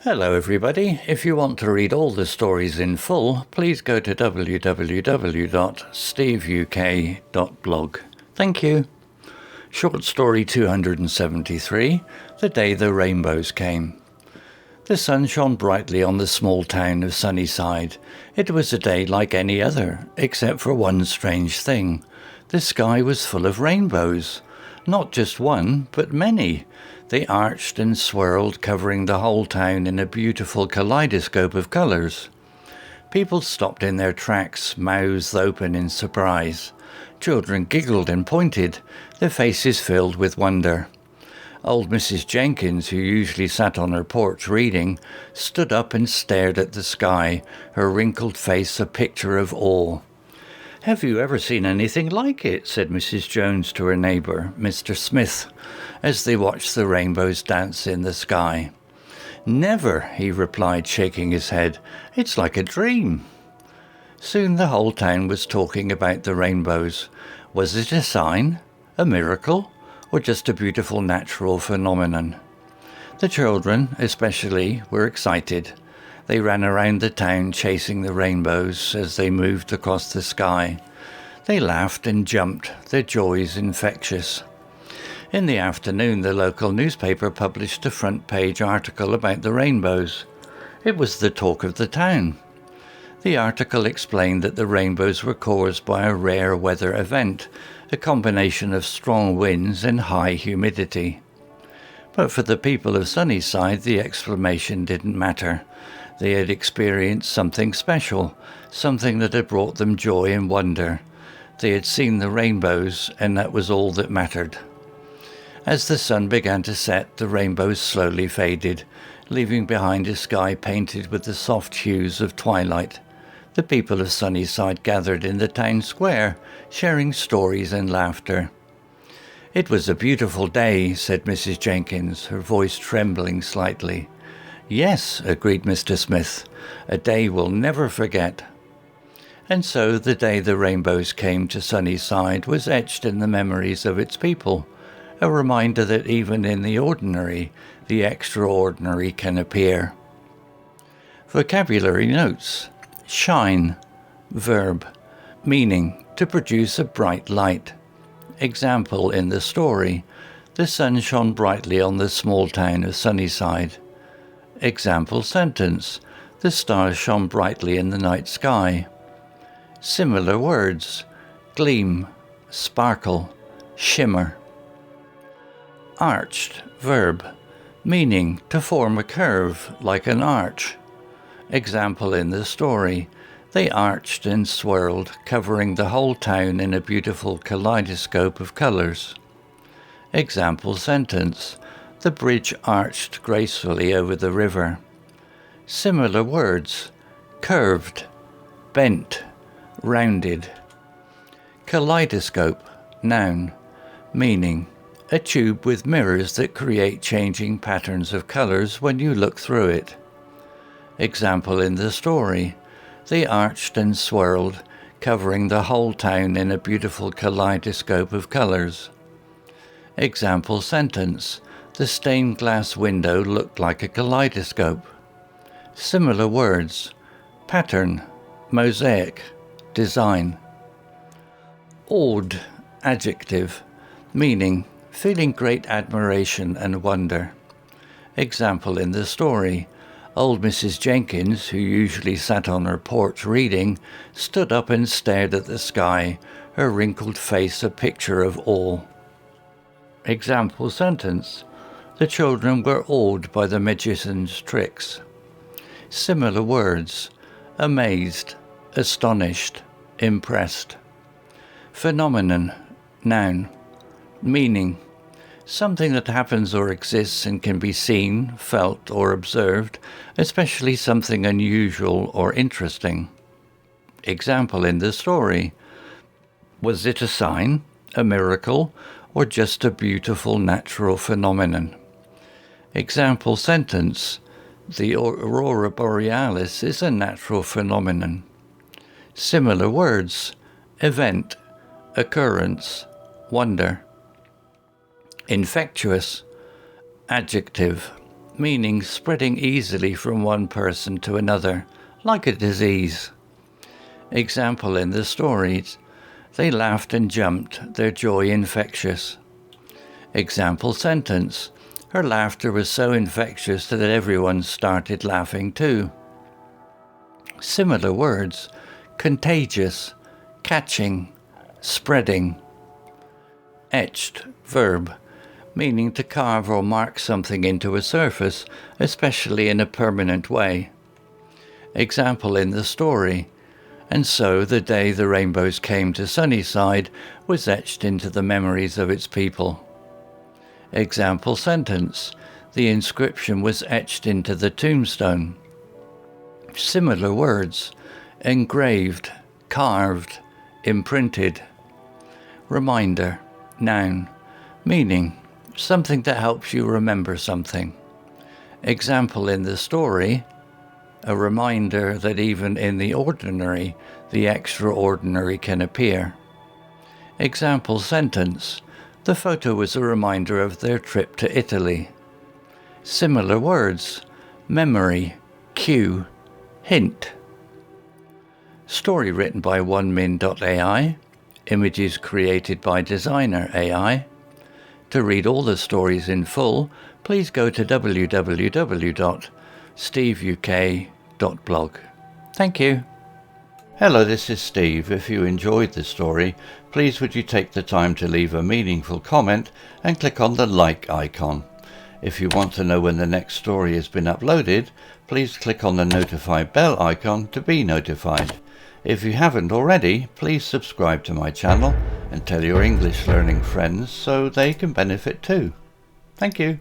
Hello everybody. If you want to read all the stories in full, please go to www.steveuk.blog. Thank you. Short story 273, The Day the Rainbows Came. The sun shone brightly on the small town of Sunnyside. It was a day like any other, except for one strange thing. The sky was full of rainbows. Not just one, but many. They arched and swirled, covering the whole town in a beautiful kaleidoscope of colours. People stopped in their tracks, mouths open in surprise. Children giggled and pointed, their faces filled with wonder. Old Mrs. Jenkins, who usually sat on her porch reading, stood up and stared at the sky, her wrinkled face a picture of awe. "Have you ever seen anything like it?" said Mrs. Jones to her neighbour, Mr. Smith, as they watched the rainbows dance in the sky. "Never," he replied, shaking his head. "It's like a dream." Soon the whole town was talking about the rainbows. Was it a sign, a miracle, or just a beautiful natural phenomenon? The children, especially, were excited. They ran around the town chasing the rainbows as they moved across the sky. They laughed and jumped, their joys infectious. In the afternoon, the local newspaper published a front-page article about the rainbows. It was the talk of the town. The article explained that the rainbows were caused by a rare weather event, a combination of strong winds and high humidity. But for the people of Sunnyside, the explanation didn't matter. They had experienced something special, something that had brought them joy and wonder. They had seen the rainbows, and that was all that mattered. As the sun began to set, the rainbows slowly faded, leaving behind a sky painted with the soft hues of twilight. The people of Sunnyside gathered in the town square, sharing stories and laughter. "It was a beautiful day," said Mrs. Jenkins, her voice trembling slightly. "Yes," agreed Mr. Smith, "a day we'll never forget." And so the day the rainbows came to Sunnyside was etched in the memories of its people, a reminder that even in the ordinary, the extraordinary can appear. Vocabulary notes. Shine, verb, meaning to produce a bright light. Example in the story, the sun shone brightly on the small town of Sunnyside. Example sentence, the stars shone brightly in the night sky. Similar words, gleam, sparkle, shimmer. Arched, verb, meaning to form a curve like an arch. Example in the story, they arched and swirled, covering the whole town in a beautiful kaleidoscope of colours. Example sentence, the bridge arched gracefully over the river. Similar words, curved, bent, rounded. Kaleidoscope, noun, meaning a tube with mirrors that create changing patterns of colours when you look through it. Example in the story, they arched and swirled, covering the whole town in a beautiful kaleidoscope of colours. Example sentence, the stained glass window looked like a kaleidoscope. Similar words, pattern, mosaic, design. Awed, adjective, meaning feeling great admiration and wonder. Example in the story, old Mrs. Jenkins, who usually sat on her porch reading, stood up and stared at the sky, her wrinkled face a picture of awe. Example sentence, the children were awed by the magician's tricks. Similar words, amazed, astonished, impressed. Phenomenon, noun, meaning something that happens or exists and can be seen, felt, or observed, especially something unusual or interesting. Example in the story, was it a sign, a miracle, or just a beautiful natural phenomenon? Example sentence, the aurora borealis is a natural phenomenon. Similar words, event, occurrence, wonder. Infectious, adjective, meaning spreading easily from one person to another, like a disease. Example in the stories: they laughed and jumped, their joy infectious. Example sentence: her laughter was so infectious that everyone started laughing too. Similar words: contagious, catching, spreading. Etched, verb, meaning to carve or mark something into a surface, especially in a permanent way. Example in the story: and so the day the rainbows came to Sunnyside was etched into the memories of its people. Example sentence: the inscription was etched into the tombstone. Similar words: engraved, carved, imprinted. Reminder, noun, meaning something that helps you remember something. Example in the story: a reminder that even in the ordinary, the extraordinary can appear. Example sentence: the photo was a reminder of their trip to Italy. Similar words: memory, cue, hint. Story written by onemin.ai. Images created by Designer AI. To read all the stories in full, please go to www.steveuk.blog. Thank you. Hello, this is Steve. If you enjoyed the story, please would you take the time to leave a meaningful comment and click on the like icon. If you want to know when the next story has been uploaded, please click on the notify bell icon to be notified. If you haven't already, please subscribe to my channel and tell your English learning friends so they can benefit too. Thank you.